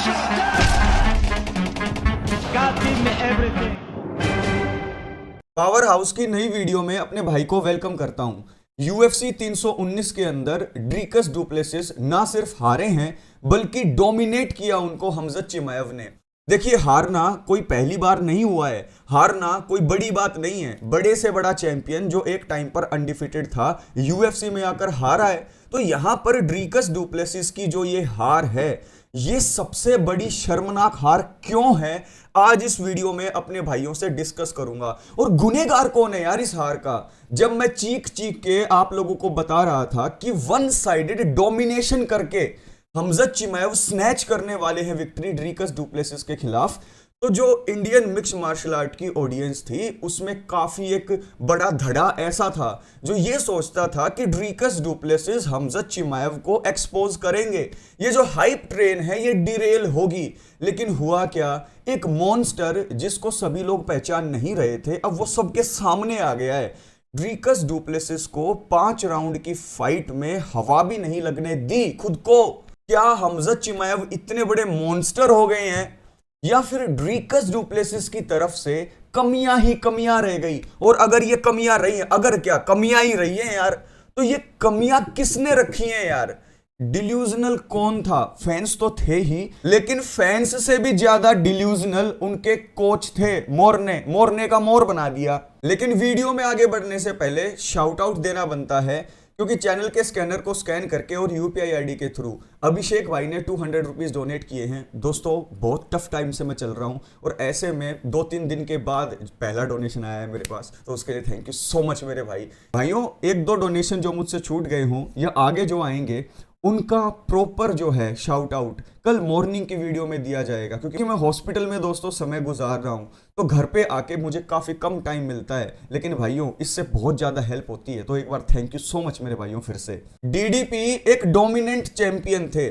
God give me everything. Power house की नई video में अपने भाई को वेलकम करता हूं। UFC 319 के अंदर ड्रीकस डुप्लेसिस ना सिर्फ हारे हैं बल्कि डोमिनेट किया उनको हमजत चिमाएव ने। देखिए, हारना कोई पहली बार नहीं हुआ है, हारना कोई बड़ी बात नहीं है। बड़े से बड़ा चैंपियन जो एक टाइम पर अनडिफिटेड था UFC में आकर हारा है। तो यहां पर ड्रीकस डुप्लेसिस की जो ये हार है, ये सबसे बड़ी शर्मनाक हार क्यों है, आज इस वीडियो में अपने भाइयों से डिस्कस करूंगा। और गुनेगार कौन है यार इस हार का? जब मैं चीख चीख के आप लोगों को बता रहा था कि वन साइडेड डोमिनेशन करके हमजत चिमाएव स्नैच करने वाले हैं विक्ट्री ड्रीकस डुप्लेसिस के खिलाफ, तो जो इंडियन मिक्स मार्शल आर्ट की ऑडियंस थी उसमें काफी एक बड़ा धड़ा ऐसा था जो ये सोचता था कि ड्रीकस डुप्लेसिस हमजत चिमाएव को एक्सपोज करेंगे, ये जो हाइप ट्रेन है ये डिरेल होगी। लेकिन हुआ क्या, एक मॉन्स्टर जिसको सभी लोग पहचान नहीं रहे थे अब वो सबके सामने आ गया है। ड्रीकस डुप्लेसिस को 5 राउंड की फाइट में हवा भी नहीं लगने दी खुद को। क्या हमजत चिमाएव इतने बड़े मॉन्स्टर हो गए हैं या फिर ड्रीकस डुप्लेसिस की तरफ से कमियां ही कमियां रह गई? और अगर ये कमियां रही हैं, अगर क्या कमियां ही रही हैं यार, तो ये कमियां किसने रखी हैं यार? डिल्यूजनल कौन था? फैंस तो थे ही, लेकिन फैंस से भी ज्यादा डिल्यूजनल उनके कोच थे। मोरने का मोर बना दिया। लेकिन वीडियो में आगे बढ़ने से पहले शाउट आउट देना बनता है, क्योंकि चैनल के स्कैनर को स्कैन करके और यूपीआई आईडी के थ्रू अभिषेक भाई ने 200 रुपीज डोनेट किए हैं। दोस्तों, बहुत टफ टाइम से मैं चल रहा हूं और ऐसे में 2-3 दिन के बाद पहला डोनेशन आया है मेरे पास, तो उसके लिए थैंक यू सो मच मेरे भाइयों। 1-2 डोनेशन जो मुझसे छूट गए हों या आगे जो आएंगे उनका प्रॉपर जो है शाउट आउट कल मॉर्निंग की वीडियो में दिया जाएगा, क्योंकि मैं हॉस्पिटल में दोस्तों समय गुजार रहा हूं, तो घर पे आके मुझे काफी कम टाइम मिलता है, लेकिन भाइयों इससे बहुत ज्यादा हेल्प होती है। तो एक बार थैंक यू सो मच मेरे भाइयों फिर से। डीडीपी एक डोमिनेंट चैंपियन थे।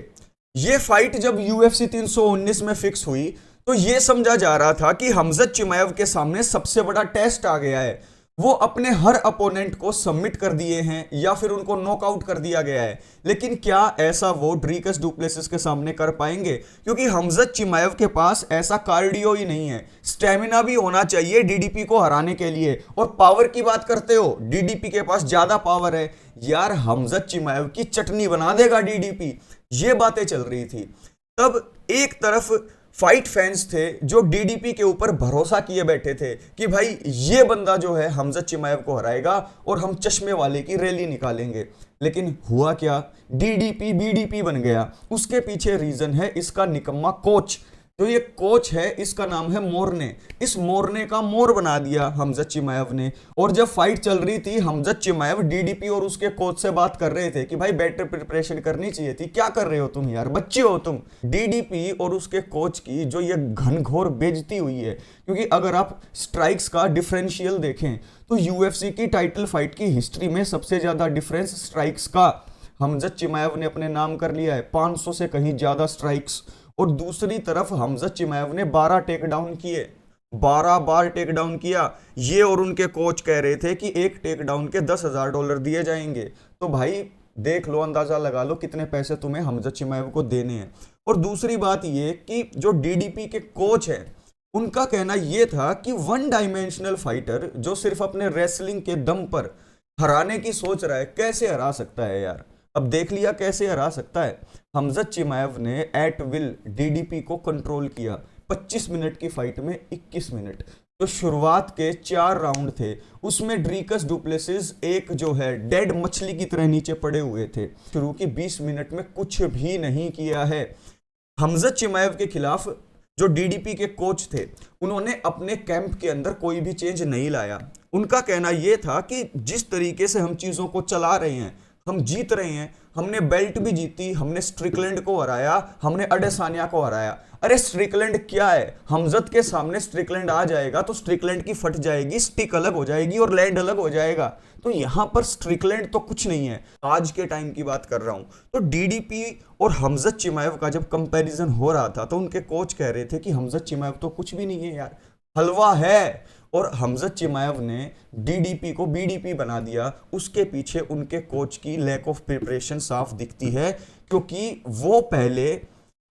ये फाइट जब UFC 319 में फिक्स हुई तो ये समझा जा रहा था कि हमजत चिमाएव के सामने सबसे बड़ा टेस्ट आ गया है। वो अपने हर अपोनेंट को सबमिट कर दिए हैं या फिर उनको नॉकआउट कर दिया गया है, लेकिन क्या ऐसा वो ड्रीकस डुप्लेसिस के सामने कर पाएंगे? क्योंकि हमजत चिमाएव के पास ऐसा कार्डियो ही नहीं है, स्टेमिना भी होना चाहिए डीडीपी को हराने के लिए। और पावर की बात करते हो, डीडीपी के पास ज्यादा पावर है यार, हमजत चिमाएव की चटनी बना देगा डीडीपी। ये बातें चल रही थी। तब एक तरफ फाइट फैंस थे जो डीडीपी के ऊपर भरोसा किए बैठे थे कि भाई ये बंदा जो है हमजत चिमाएव को हराएगा और हम चश्मे वाले की रैली निकालेंगे। लेकिन हुआ क्या, डीडीपी बीडीपी बन गया। उसके पीछे रीजन है इसका निकम्मा कोच। तो ये कोच है, इसका नाम है मोरने। इस मोरने का मोर बना दिया हमजत चिमाएव ने। और जब फाइट चल रही थी, हमजत चिमाएव डीडीपी और उसके कोच से बात कर रहे थे कि भाई बेटर प्रिपरेशन करनी चाहिए थी, क्या कर रहे हो तुम यार, बच्चे हो तुम। डीडीपी और उसके कोच की जो ये घनघोर बेइज्जती हुई है, क्योंकि अगर आप स्ट्राइक्स का डिफरेंशियल देखें तो UFC की टाइटल फाइट की हिस्ट्री में सबसे ज्यादा डिफरेंस स्ट्राइक्स का हमजत चिमाएव ने अपने नाम कर लिया है, 500 से कहीं ज्यादा स्ट्राइक्स। और दूसरी तरफ हमजत चिमाएव ने 12 टेक डाउन किए, 12 बार टेक डाउन किया। ये और उनके कोच कह रहे थे कि एक टेक डाउन के $10,000 दिए जाएंगे। तो भाई देख लो, अंदाजा लगा लो कितने पैसे तुम्हें हमजत चिमाएव को देने हैं। और दूसरी बात ये कि जो डीडीपी के कोच हैं उनका कहना यह था कि वन डायमेंशनल फाइटर जो सिर्फ अपने रेसलिंग के दम पर हराने की सोच रहा है, कैसे हरा सकता है यार? अब देख लिया कैसे हरा सकता है। हमजत चिमाएव ने एट विल डीडीपी को कंट्रोल किया। 25 मिनट की फाइट में 21 मिनट। तो शुरुआत के 4 राउंड थे, उसमें ड्रीकस डुप्लेसिस एक जो है डेड मछली की तरह नीचे पड़े हुए थे। शुरू की 20 मिनट में कुछ भी नहीं किया है। हमजत चिमाएव के खिलाफ जो डीडीपी के कोच थे उन्होंने अपने कैंप के अंदर कोई भी चेंज नहीं लाया। उनका कहना यह था कि जिस तरीके से हम चीजों को चला रहे हैं, हम जीत रहे हैं, हमने बेल्ट भी जीती, हमने स्ट्रिकलैंड को हराया, हमने अडेसानिया को हराया। अरे स्ट्रिकलैंड क्या है? हमजत के सामने स्ट्रिकलैंड आ जाएगा तो स्ट्रिकलैंड की फट जाएगी, स्टिक अलग हो जाएगी और लैंड अलग हो जाएगा। तो यहां पर स्ट्रिकलैंड तो कुछ नहीं है। आज के टाइम की बात कर रहा हूं। तो डीडीपी और हमजत चिमाएव का जब कंपैरिजन हो रहा था तो उनके कोच कह रहे थे कि हमजत चिमाएव तो कुछ भी नहीं है यार, हलवा है। और हमजत चिमाएव ने डीडीपी को बीडीपी बना दिया। उसके पीछे उनके कोच की लैक ऑफ प्रिपरेशन साफ दिखती है, क्योंकि वो पहले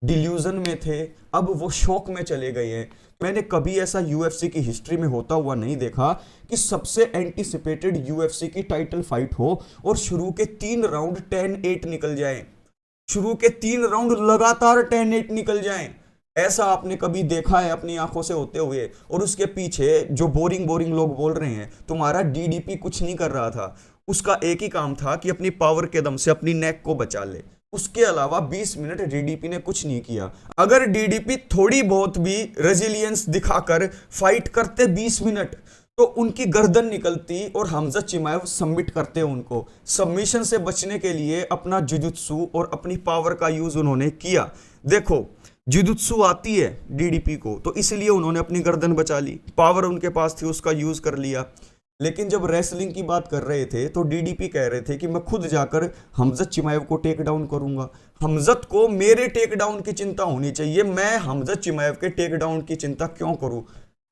डिल्यूजन में थे, अब वो शौक में चले गए हैं। मैंने कभी ऐसा यूएफसी की हिस्ट्री में होता हुआ नहीं देखा कि सबसे एंटीसिपेटेड यूएफसी की टाइटल फाइट हो और शुरू के 3 राउंड 10-8 निकल जाएं। शुरू के 3 राउंड लगातार 10-8 निकल जाएं। ऐसा आपने कभी देखा है अपनी आंखों से होते हुए? और उसके पीछे जो बोरिंग बोरिंग लोग बोल रहे हैं तुम्हारा डीडीपी कुछ नहीं कर रहा था, उसका एक ही काम था कि अपनी पावर के दम से अपनी नेक को बचा ले। उसके अलावा 20 मिनट डीडीपी ने कुछ नहीं किया। अगर डीडीपी थोड़ी बहुत भी रेजिलियंस दिखाकर फाइट करते 20 मिनट तो उनकी गर्दन निकलती और हमजा चिमाएव सबमिट करते उनको। सबमिशन से बचने के लिए अपना जुजुत्सु और अपनी पावर का यूज उन्होंने किया। देखो जुजुत्सु आती है डीडीपी को तो इसलिए उन्होंने अपनी गर्दन बचा ली, पावर उनके पास थी उसका यूज कर लिया। लेकिन जब रेसलिंग की बात कर रहे थे तो डीडीपी कह रहे थे कि मैं खुद जाकर हमजत चिमाएव को टेक डाउन करूंगा। हमजत को मेरे टेक डाउन की चिंता होनी चाहिए, मैं हमजत चिमाएव के टेक डाउन की चिंता क्यों करूं?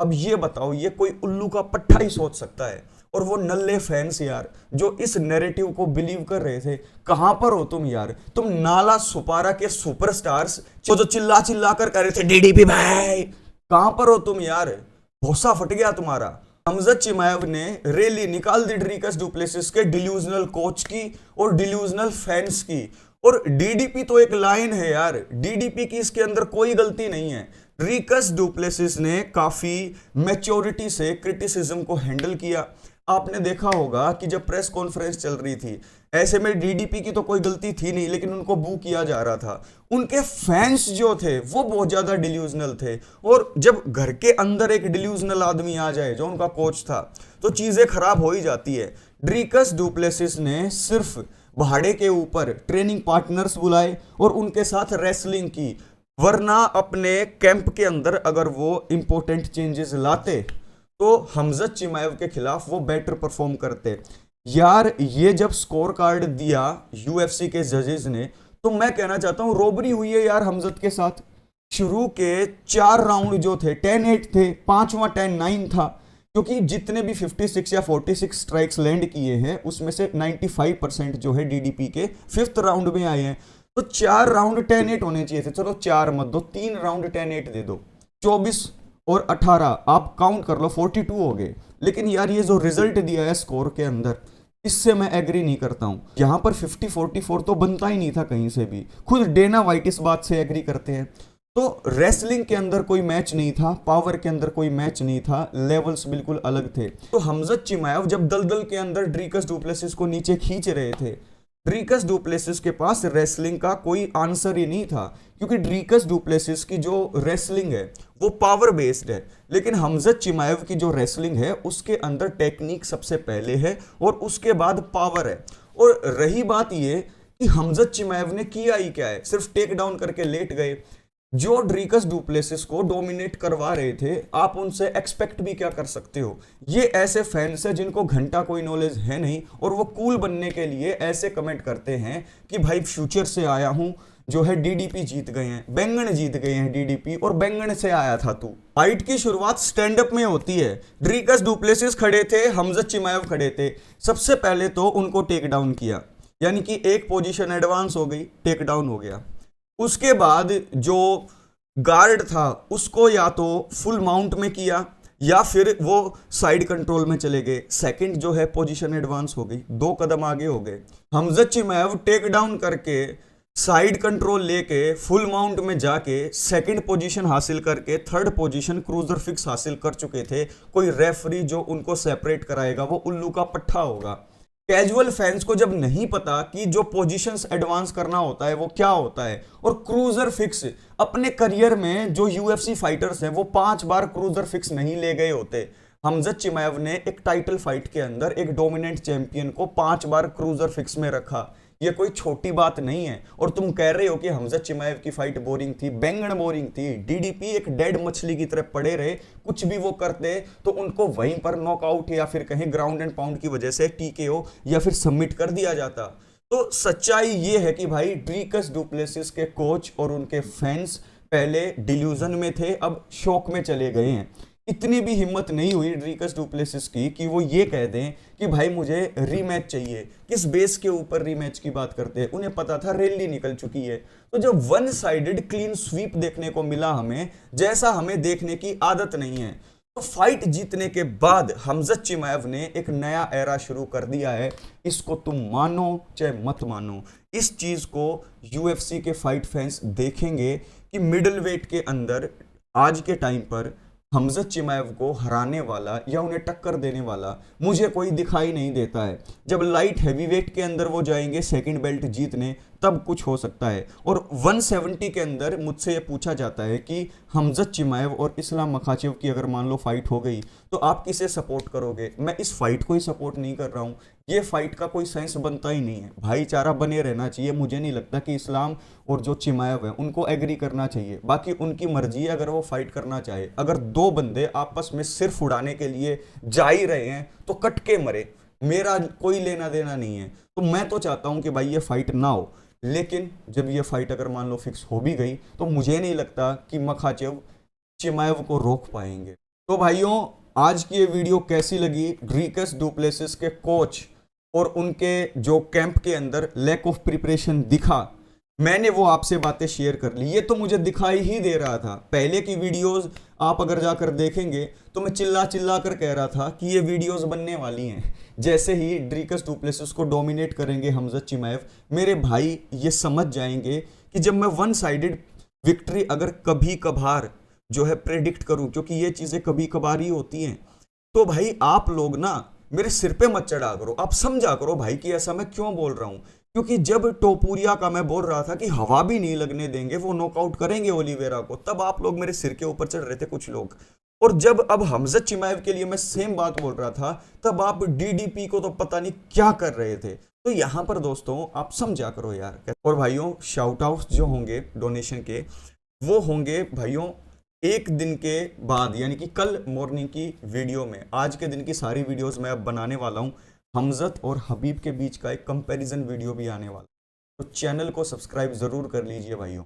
अब ये बताओ, ये कोई उल्लू का पट्टा ही सोच सकता है? और वो नल्ले फैंस यार जो इस नैरेटिव को बिलीव कर रहे थे, कहां पर हो तुम यार? तुम नाला सुपारा के सुपरस्टार्स जो चिल्ला चिल्ला कर कह रहे थे डीडीपी भाई, कहां पर हो तुम यार? भोसा फट गया तुम्हारा। हमजत चिमाएव ने रैली निकाल दी ड्रीकस डुप्लेसिस के डिल्यूजनल कोच की और डिल्यूजनल फैंस की। और डीडीपी तो एक लाइन है यार, डीडीपी की इसके अंदर कोई गलती नहीं है। ड्रीकस डुप्लेसिस ने काफी मैच्योरिटी से क्रिटिसिज्म को हैंडल किया। आपने देखा होगा कि जब प्रेस कॉन्फ्रेंस चल रही थी ऐसे में डीडीपी की तो कोई गलती थी नहीं, लेकिन उनको बू किया जा रहा था। उनके फैंस जो थे वो बहुत ज्यादा डिल्यूजनल थे। और जब घर के अंदर एक डिल्यूजनल आदमी आ जाए जो उनका कोच था तो चीजें खराब हो ही जाती है। ड्रीकस डुप्लेसिस ने सिर्फ भाड़े के ऊपर ट्रेनिंग पार्टनर्स बुलाए और उनके साथ रेसलिंग की, वरना अपने कैंप के अंदर अगर वो इंपॉर्टेंट चेंजेस लाते तो हमजत चिमाएव के खिलाफ वो बेटर परफॉर्म करते। यार ये जब स्कोर कार्ड दिया यूएफसी के जजेस ने तो मैं कहना चाहता हूं रोबरी हुई है यार हमजत के साथ। शुरू के 4 राउंड जो थे 10-8 थे, 5वां 10-9 था, क्योंकि जितने भी 56 या 46 स्ट्राइक्स लैंड किए हैं उसमें से 95% जो है डीडीपी के 5th राउंड में आए हैं। तो 4 राउंड 10-8 होने चाहिए थे, चलो 4 मत दो, 3 राउंड 10-8 दे दो। 24 और 18 आप काउंट कर लो 42 हो गए। लेकिन यार ये जो रिजल्ट दिया है स्कोर के अंदर इससे मैं एग्री नहीं करता हूं। यहां पर 50-44 तो बनता ही नहीं था कहीं से भी, खुद डेना वाइट इस बात से एग्री करते हैं। तो रेसलिंग के अंदर कोई मैच नहीं था, पावर के अंदर कोई मैच नहीं था, लेवल्स बिल्कुल अलग थे। तो हमजत चिमाएव जब दलदल के अंदर ड्रीकस डुप्लेसिस को नीचे खींच रहे थे, ड्रीकस डुप्लेसिस के पास रेसलिंग का कोई आंसर ही नहीं था, क्योंकि ड्रीकस डुप्लेसिस की जो रेसलिंग है वो पावर बेस्ड है, लेकिन हमजत चिमाएव की जो रेसलिंग है उसके अंदर टेक्निक सबसे पहले है और उसके बाद पावर है। और रही बात ये कि हमजत चिमाएव ने किया ही क्या है, सिर्फ टेक डाउन करके लेट गए। जो ड्रीकस डुप्लेसिस को डोमिनेट करवा रहे थे आप उनसे एक्सपेक्ट भी क्या कर सकते हो? ये ऐसे फैंस हैं जिनको घंटा कोई नॉलेज है नहीं और वो कूल बनने के लिए ऐसे कमेंट करते हैं कि भाई फ्यूचर से आया हूं, जो है डीडीपी जीत गए हैं, बैंगन जीत गए हैं डीडीपी, और बैंगन से आया था तू। फाइट की शुरुआत स्टैंड अप में होती है। ड्रीकस डुप्लेसिस खड़े थे, हमजत चिमाएव खड़े थे। सबसे पहले तो उनको टेक डाउन किया, यानी कि एक पोजीशन एडवांस हो गई, टेक डाउन हो गया। उसके बाद जो गार्ड था उसको या तो फुल माउंट में किया या फिर वो साइड कंट्रोल में चले गए। सेकंड जो है पोजीशन एडवांस हो गई, 2 कदम आगे हो गए। हमजत चिमाएव टेक डाउन करके साइड कंट्रोल लेके फुल माउंट में जाके सेकंड पोजीशन हासिल करके थर्ड पोजीशन क्रूजर फिक्स हासिल कर चुके थे। कोई रेफरी जो उनको सेपरेट कराएगा वो उल्लू का पट्टा होगा। कैजुअल फैंस को जब नहीं पता कि जो पोजीशंस एडवांस करना होता है वो क्या होता है, और क्रूजर फिक्स, अपने करियर में जो यूएफसी फाइटर्स हैं वो 5 बार क्रूजर फिक्स नहीं ले गए होते। हमजत चिमाएव ने एक टाइटल फाइट के अंदर एक डोमिनेंट चैंपियन को 5 बार क्रूजर फिक्स में रखा। ये कोई छोटी बात नहीं है। और तुम कह रहे हो कि हमजत चिमाएव की फाइट बोरिंग थी, बैंगन बोरिंग थी। डीडीपी एक डेड मछली की तरह पड़े रहे, कुछ भी वो करते तो उनको वहीं पर नॉकआउट या फिर कहीं ग्राउंड एंड पाउंड की वजह से टीकेओ या फिर सबमिट कर दिया जाता। तो सच्चाई ये है कि भाई ड्रीकस डुप्लेसिस के कोच और उनके फैंस पहले डिल्यूजन में थे, अब शौक में चले गए हैं। इतनी भी हिम्मत नहीं हुई ड्रीकस डुप्लेसिस की कि वो ये कह दें कि भाई मुझे रीमैच चाहिए। किस बेस के ऊपर रीमैच की बात करते हैं? उन्हें पता था रैली निकल चुकी है। तो जब वन साइडेड क्लीन स्वीप देखने को मिला हमें, जैसा हमें देखने की आदत नहीं है, तो फाइट जीतने के बाद हमजत चिमाएव ने एक नया एरा शुरू कर दिया है। इसको तुम मानो चाहे मत मानो, इस चीज को यूएफसी के फाइट फैंस देखेंगे कि मिडिल वेट के अंदर आज के टाइम पर हमजत चिमाएव को हराने वाला या उन्हें टक्कर देने वाला मुझे कोई दिखाई नहीं देता है। जब लाइट हैवीवेट के अंदर वो जाएंगे सेकंड बेल्ट जीतने, तब कुछ हो सकता है। और 170 के अंदर मुझसे ये पूछा जाता है कि हमजत चिमाएव और इस्लाम मखाचेव की अगर मान लो फाइट हो गई तो आप किसे सपोर्ट करोगे? मैं इस फाइट को ही सपोर्ट नहीं कर रहा हूँ। ये फाइट का कोई सेंस बनता ही नहीं है। भाईचारा बने रहना चाहिए। मुझे नहीं लगता कि इस्लाम और जो चिमाएव है उनको एग्री करना चाहिए। बाकी उनकी मर्जी है, अगर वो फाइट करना चाहे। अगर दो बंदे आपस में सिर्फ उड़ाने के लिए जा ही रहे हैं तो कट के मरे, मेरा कोई लेना देना नहीं है। तो मैं तो चाहता हूं कि भाई ये फाइट ना हो, लेकिन जब ये फाइट अगर मान लो फिक्स हो भी गई तो मुझे नहीं लगता कि मखाचेव चिमाएव को रोक पाएंगे। तो भाइयों, आज की ये वीडियो कैसी लगी? ड्रीकस डुप्लेसिस के कोच और उनके जो कैंप के अंदर लैक ऑफ प्रिपरेशन दिखा, मैंने वो आपसे बातें शेयर कर ली। ये तो मुझे दिखाई ही दे रहा था। पहले की वीडियोस आप अगर जाकर देखेंगे तो मैं चिल्ला चिल्ला कर कह रहा था कि ये वीडियोस बनने वाली हैं। जैसे ही ड्रीकस डुप्लेसिस को डोमिनेट करेंगे हमजत चिमाएव, मेरे भाई ये समझ जाएंगे कि जब मैं वन साइडेड विक्ट्री अगर कभी कभार जो है प्रेडिक्ट करूं, क्योंकि ये चीज़ें कभी कभार ही होती हैं, तो भाई आप लोग ना मेरे सिर पे मत चढ़ा करो। आप समझा करो भाई कि ऐसा मैं क्यों बोल रहा हूं। क्योंकि जब टोपुरिया का मैं बोल रहा था कि हवा भी नहीं लगने देंगे, वो नॉकआउट करेंगे ओलिवेरा को, तब आप लोग मेरे सिर के ऊपर चढ़ रहे थे कुछ लोग। और जब अब हमजत चिमाएव के लिए मैं सेम बात बोल रहा था, तब आप डीडीपी को तो पता नहीं क्या कर रहे थे। तो यहां पर दोस्तों आप समझा करो यार। और भाइयों, शाउट आउट्स जो होंगे डोनेशन के, वो होंगे भाइयों एक दिन के बाद, यानी कि कल मॉर्निंग की वीडियो में। आज के दिन की सारी वीडियोस मैं अब बनाने वाला हूं। हमजत और हबीब के बीच का एक कंपैरिजन वीडियो भी आने वाला, तो चैनल को सब्सक्राइब जरूर कर लीजिए भाइयों।